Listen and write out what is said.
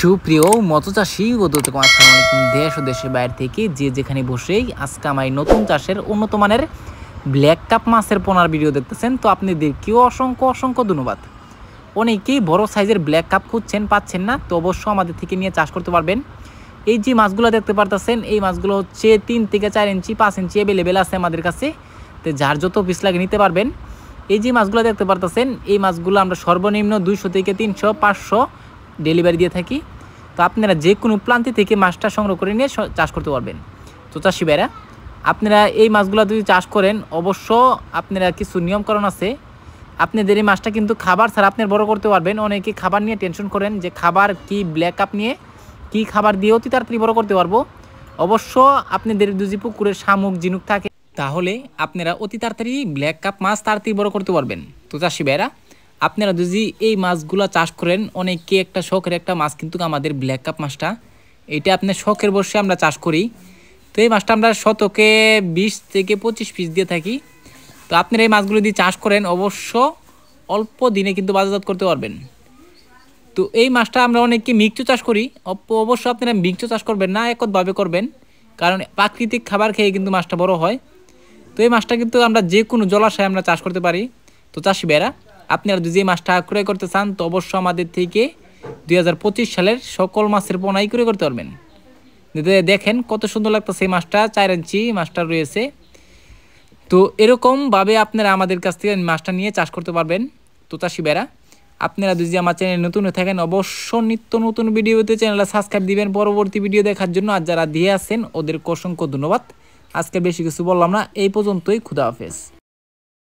সুপ্রিয় মৎস্যচাষী ও দর্শক আসসালামু আলাইকুম। দেশ ও দেশের বাইরে থেকে যে যেখানে বসেই আজকে আমার নতুন চাষের উন্নত মানের ব্ল্যাক কাপ মাছের পোনার ভিডিও দেখতেছেন, তো আপনাদেরকেও অসংখ্য অসংখ্য ধন্যবাদ। অনেকেই বড় সাইজের ব্ল্যাক কাপ খুঁজছেন, পাচ্ছেন না, তো অবশ্যই আমাদের থেকে নিয়ে চাষ করতে পারবেন। এই যে মাছগুলো দেখতে পারতেছেন, এই মাছগুলো হচ্ছে 3 থেকে 4 ইঞ্চি 5 ইঞ্চি অ্যাভেলেবেল আছে আমাদের কাছে, তো যার যত পিস লাগে নিতে পারবেন। এই যে মাছগুলো দেখতে পারতেছেন, এই মাছগুলো আমরা সর্বনিম্ন 200 থেকে 300 500 ডেলিভারি দিয়ে থাকি। তো আপনারা যে কোনো প্রান্তি থেকে মাছটা সংগ্রহ করে নিয়ে চাষ করতে পারবেন। তো চাষি ভাইরা, আপনারা এই মাছগুলো যদি চাষ করেন, অবশ্য আপনারা কিছু নিয়মকানুন আছে। আপনাদের এই মাছটা কিন্তু খাবার ছাড়া আপনার বড় করতে পারবেন। অনেকে খাবার নিয়ে টেনশন করেন যে খাবার কি, ব্ল্যাক কাপ নিয়ে কি খাবার দিয়ে অতি তাড়াতাড়ি বড় করতে পারবো। অবশ্য আপনাদের যদি পুকুরের শামুক ঝিনুক থাকে, তাহলে আপনারা অতি তাড়াতাড়ি ব্ল্যাক কাপ মাছ তাড়াতাড়ি বড় করতে পারবেন। তো চাষি ভাইরা, আপনারা যদি এই মাছগুলো চাষ করেন, অনেকে একটা শখের একটা মাছ কিন্তু আমাদের ব্ল্যাক কাপ মাছটা, এটা আপনার শখের বসে আমরা চাষ করি। তো এই মাছটা আমরা শতকে 20 থেকে 25 পিস দিয়ে থাকি। তো আপনারা এই মাছগুলো যদি চাষ করেন, অবশ্য অল্প দিনে কিন্তু বাজারজাত করতে পারবেন। তো এই মাছটা আমরা অনেকে মিক্সও চাষ করি। অবশ্য আপনারা মিক্সও চাষ করবেন না, একতভাবে করবেন, কারণ প্রাকৃতিক খাবার খেয়ে কিন্তু মাছটা বড় হয়। তো এই মাছটা কিন্তু আমরা যে কোনো জলাশয়ে আমরা চাষ করতে পারি। তো চাষি ভাইরা, আপনারা যদি এই মাছটা ক্রয় করতে চান, তো অবশ্যই আমাদের থেকে 2025 সালের সকল মাছের পোনাই ক্রয় করতে পারবেন। দেখেন কত সুন্দর লাগতেছে এই মাছটা, 4 ইঞ্চি মাছটা রয়েছে। তো এরকমভাবে আপনারা আমাদের কাছ থেকে মাছটা নিয়ে চাষ করতে পারবেন। তো চাষি ভাইরা, আপনারা যদি আমার চ্যানেল নতুন হয়ে থাকেন, অবশ্যই নিত্য নতুন ভিডিওতে চ্যানেলটা সাবস্ক্রাইব দিবেন পরবর্তী ভিডিও দেখার জন্য। আর যারা দিয়ে আছেন ওদেরকে অসংখ্য ধন্যবাদ। আজকে বেশি কিছু বললাম না, এই পর্যন্তই। খুদা হাফেজ।